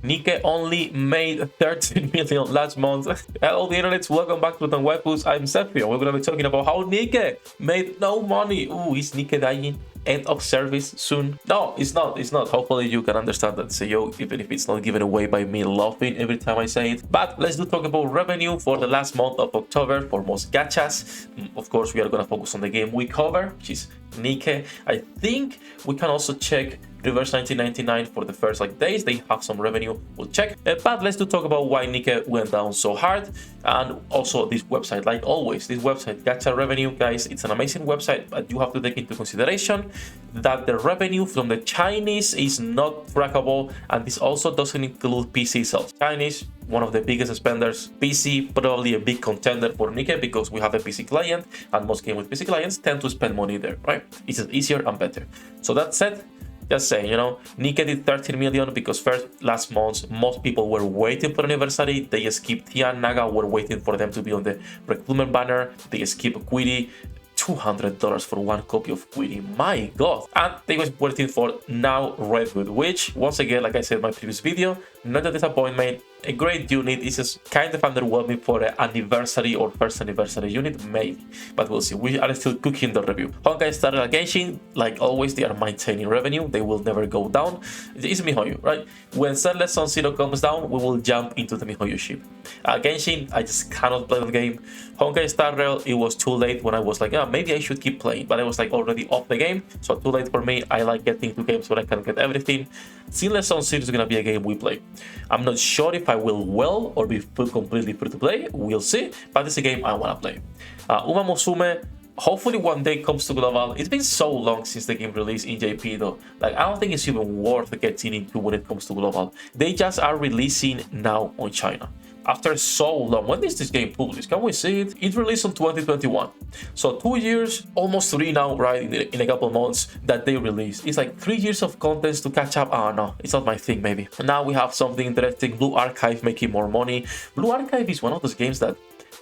NIKKE only made 13 million last month. Hello, the internet. Welcome back to the Waifus. I'm Sephi. We're gonna be talking about how NIKKE made no money. Ooh, is NIKKE dying? End of service soon? No, it's not. It's not. Hopefully, you can understand that CEO, even if it's not given away by me laughing every time I say it. But let's do talk about revenue for the last month of October for most gachas. Of course, we are gonna focus on the game we cover, which is NIKKE. I think we can also check Reverse 1999 for the first days. They have some revenue, we'll check. But let's do talk about why NIKKE went down so hard, and also this website. Like always, this website, Gacha revenue, guys, it's an amazing website, but you have to take into consideration that the revenue from the Chinese is not trackable, and this also doesn't include PC sales. Chinese, one of the biggest spenders. PC, probably a big contender for NIKKE because we have a PC client, and most games with PC clients tend to spend money there, right? It's just easier and better. So that said, just saying, NIKKE did 13 million because last month, most people were waiting for anniversary. They skipped Tia and Naga, were waiting for them to be on the recruitment banner. They skipped Quiddy. $200 for one copy of Quiddy, my god. And they was waiting for now Redwood, which once again, like I said in my previous video, not a disappointment. A great unit. Is just kind of underwhelming for an anniversary or first anniversary unit, maybe, but we'll see. We are still cooking the review. Honkai Star Rail Genshin, like always, they are maintaining revenue. They will never go down. It's MiHoYo, right? When Sunless Sun Zero comes down, we will jump into the MiHoYo ship. Genshin, I just cannot play the game. Honkai Star Rail, it was too late when I was like, maybe I should keep playing, but I was already off the game, so too late for me. I like getting to games where I can get everything. Sunless Sun Zero is gonna be a game we play. I'm not sure if I will or be completely free to play. We'll see, but it's a game I wanna play. Uma Musume, hopefully one day comes to global. It's been so long since the game released in JP though. I don't think it's even worth getting into when it comes to global. They just are releasing now on China. After so long, when is this game published? Can we see it? It released in 2021. So 2 years, almost 3 now, right? In a couple months that they released. It's 3 years of contents to catch up. No, it's not my thing, maybe. Now we have something interesting. Blue Archive making more money. Blue Archive is one of those games that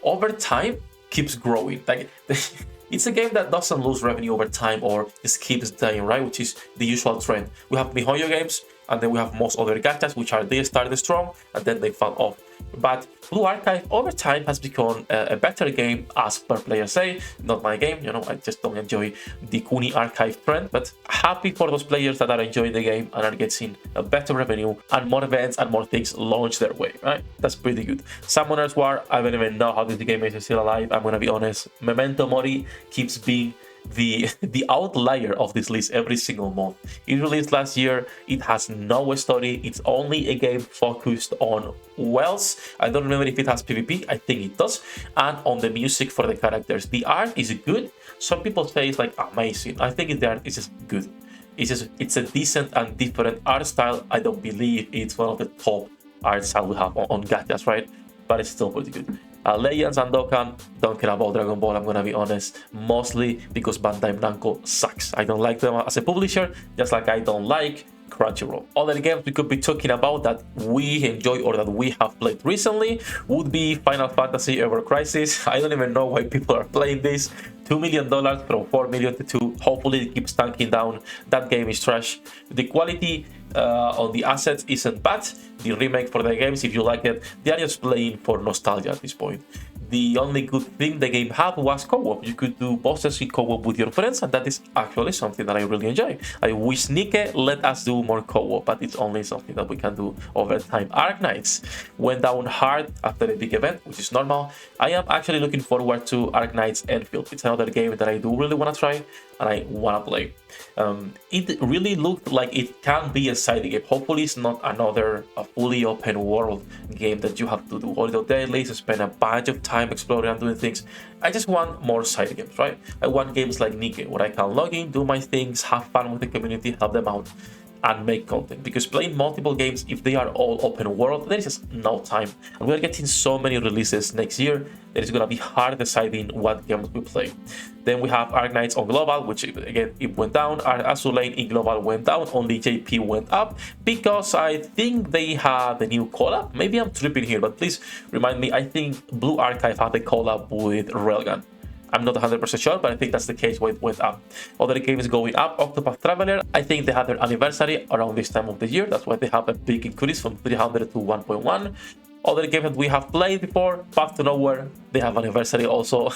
over time keeps growing. It's a game that doesn't lose revenue over time or just keeps dying, right? Which is the usual trend. We have MiHoYo games, and then we have most other gachas, which they started strong and then they fall off. But Blue Archive over time has become a better game, as per players say. Not my game, I just don't enjoy the Kuni Archive trend, but happy for those players that are enjoying the game and are getting a better revenue and more events and more things launched their way, right? That's pretty good. Summoners War, I don't even know how this game is still alive, I'm gonna be honest. Memento Mori keeps being the outlier of this list every single month. It released last year. It has no story. It's only a game focused on wells. I don't remember if it has PvP. I think it does. And on the music for the characters. The art is good. Some people say it's amazing. I think the art is just good. It's a decent and different art style. I don't believe it's one of the top art style we have on gachas, right? But it's still pretty good. Legends and Dokkan, don't care about Dragon Ball, I'm gonna be honest, mostly because Bandai Namco sucks. I don't like them as a publisher, just like I don't like Crunchyroll. Other games we could be talking about that we enjoy or that we have played recently would be Final Fantasy Ever Crisis. I don't even know why people are playing this. $2 million from 4 million to 2. Hopefully it keeps tanking down. That game is trash. The quality on the assets isn't bad. The remake for the games, if you like it, they are just playing for nostalgia at this point. The only good thing the game had was co-op. You could do bosses in co-op with your friends, and that is actually something that I really enjoy. I wish NIKKE let us do more co-op, but it's only something that we can do over time. Arknights went down hard after a big event, which is normal. I am actually looking forward to Arknights Enfield. It's another game that I do really want to try and I want to play. It really looked like it can be a side game. Hopefully it's not another fully open world game that you have to do all the dailies, spend a bunch of time exploring and doing things. I just want more side games, right? I want games like NIKKE where I can log in, do my things, have fun with the community, help them out, and make content. Because playing multiple games, if they are all open world, there is just no time. And we're getting so many releases next year that it's gonna be hard deciding what games we play. Then we have Arknights on global, which again it went down. Azur Lane in global went down. Only JP went up because I think they had a new collab. Maybe I'm tripping here, but please remind me. I think Blue Archive had a collab with Railgun. I'm not 100% sure, but I think that's the case where it went up. Other games going up, Octopath Traveler, I think they had their anniversary around this time of the year. That's why they have a big increase from 300 to 1.1. Other games that we have played before, Path to Nowhere, they have anniversary also.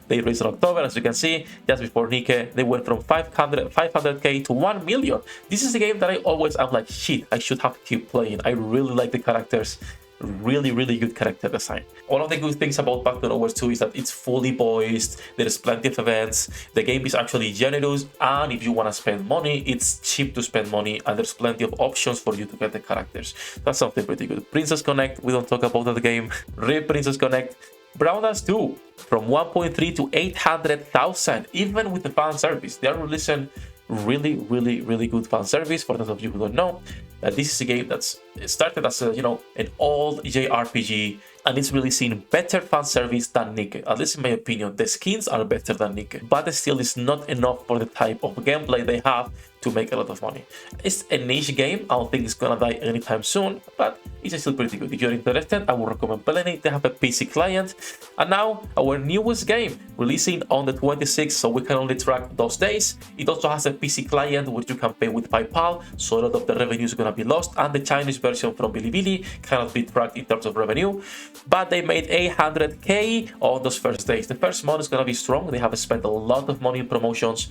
They released in October, as you can see. Just before NIKKE, they went from 500k to 1 million. This is a game that I'm like, shit, I should have to keep playing. I really like the characters. Really good character design. One of the good things about Path to Nowhere 2 is that it's fully voiced, there's plenty of events, the game is actually generous, and if you want to spend money, it's cheap to spend money, and there's plenty of options for you to get the characters. That's something pretty good. Princess Connect, we don't talk about that game. RIP Princess Connect. Brown Dance 2, from 1.3 to 800,000, even with the fan service. They are releasing really good fan service. For those of you who don't know, this is a game that's started as a, an old JRPG, and it's really seen better fan service than NIKKE. At least in my opinion, the skins are better than NIKKE, but still it's not enough for the type of gameplay they have to make a lot of money. It's a niche game. I don't think it's gonna die anytime soon, but it's still pretty good. If you're interested, I would recommend playing it. They have a PC client. And now our newest game, releasing on the 26th, so we can only track those days. It also has a PC client which you can pay with PayPal, so a lot of the revenue is gonna be lost, and the Chinese version from Bilibili cannot be tracked in terms of revenue. But they made 800k on those first days. The first month is gonna be strong. They have spent a lot of money in promotions.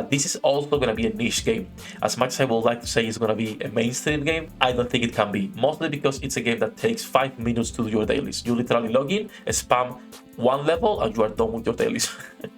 This is also gonna be a niche game. As much as I would like to say it's gonna be a mainstream game, I don't think it can be. Mostly because it's a game that takes 5 minutes to do your dailies. You literally log in, spam one level, and you are done with your dailies.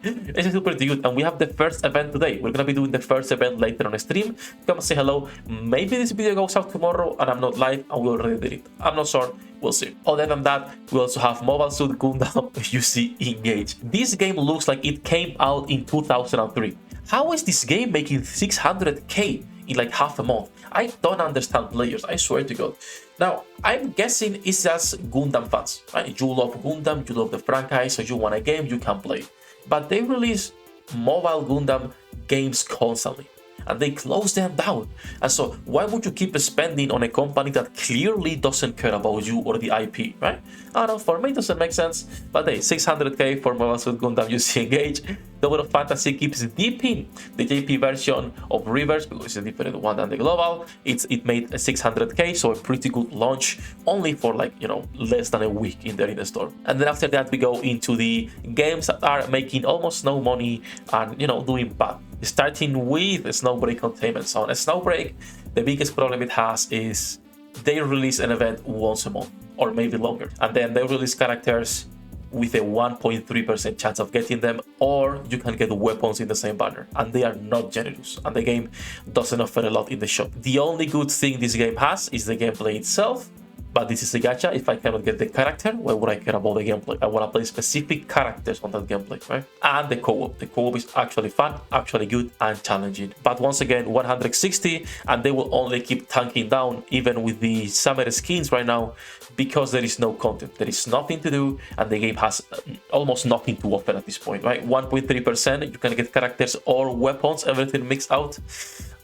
It's still pretty good. And we have the first event today. We're gonna be doing the first event later on stream. Come and say hello. Maybe this video goes out tomorrow and I'm not live and we already did it. I'm not sure. We'll see. Other than that, we also have Mobile Suit Gundam UC Engage. This game looks like it came out in 2003. How is this game making 600k in like half a month? I don't understand players, I swear to God. Now, I'm guessing it's just Gundam fans, right? You love Gundam, you love the franchise, so you want a game, you can play. But they release mobile Gundam games constantly, and they close them down. And so why would you keep spending on a company that clearly doesn't care about you or the IP, right? I don't know, for me it doesn't make sense. But hey, 600k for Mobile Suit Gundam UC Engage. The World of Fantasy keeps dipping. The JP version of Rivers, because it's a different one than the global, it made a 600k, so a pretty good launch, only for like, less than a week in the store. And then after that, we go into the games that are making almost no money and, doing bad. Starting with Snowbreak Containment Zone. Snowbreak, the biggest problem it has is they release an event once a month, or maybe longer. And then they release characters with a 1.3% chance of getting them, or you can get weapons in the same banner, and they are not generous, and the game doesn't offer a lot in the shop. The only good thing this game has is the gameplay itself, but this is a gacha. If I cannot get the character, why would I care about the gameplay? I want to play specific characters on that gameplay, right? And the co-op. The co-op is actually fun, actually good, and challenging. But once again, 160, and they will only keep tanking down, even with the summer skins right now, because there is no content. There is nothing to do, and the game has almost nothing to offer at this point, right? 1.3%, you can get characters or weapons, everything mixed out.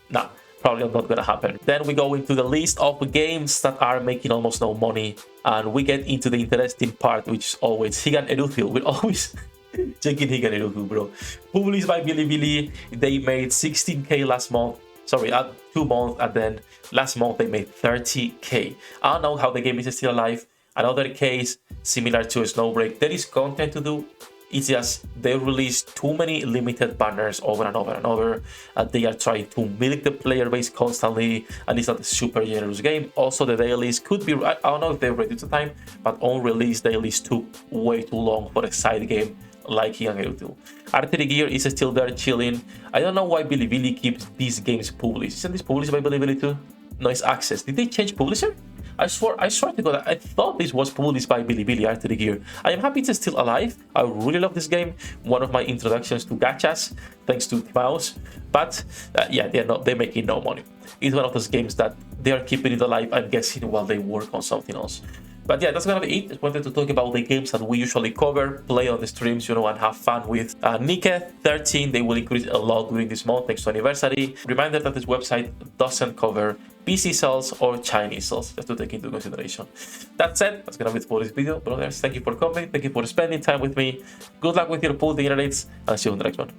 Nah. Probably not gonna happen. Then we go into the list of games that are making almost no money, and we get into the interesting part, which is always Higan Eruthyll. We're always checking Higan Eruthyll, bro. Published by Bilibili, they made 16k last month. Sorry, 2 months, and then last month they made 30k. I don't know how the game is still alive. Another case similar to Snowbreak. There is content to do. It's just they release too many limited banners over and over and over, and they are trying to milk the player base constantly, and it's not a super generous game. Also, the dailies could be, I don't know if they reduced the time, but on-release dailies took way too long for a side game like Higan Eruthyll. Archery Gear is still there chilling. I don't know why Bilibili keeps these games published. Isn't this published by Bilibili too? No, it's Access. Did they change publisher? I swear to God, I thought this was published by Bilibili, Archery Gear. I am happy it's still alive. I really love this game. One of my introductions to gachas, thanks to Mouse. But yeah, they're making no money. It's one of those games that they are keeping it alive, I'm guessing, while they work on something else. But yeah, that's gonna be it. Just wanted to talk about the games that we usually cover, play on the streams, and have fun with. NIKKE 13, they will increase a lot during this month, thanks to anniversary. Reminder that this website doesn't cover PC sales or Chinese sales, just to take into consideration. That said, that's gonna be it for this video, brothers. Thank you for coming, thank you for spending time with me. Good luck with your pool generates, and see you on the next one.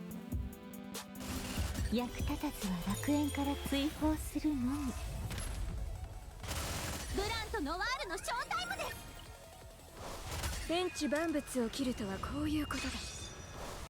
役立たずは楽園から追放するのみ。ブランとノワールのショータイムです。天地万物を切るとはこういうことです。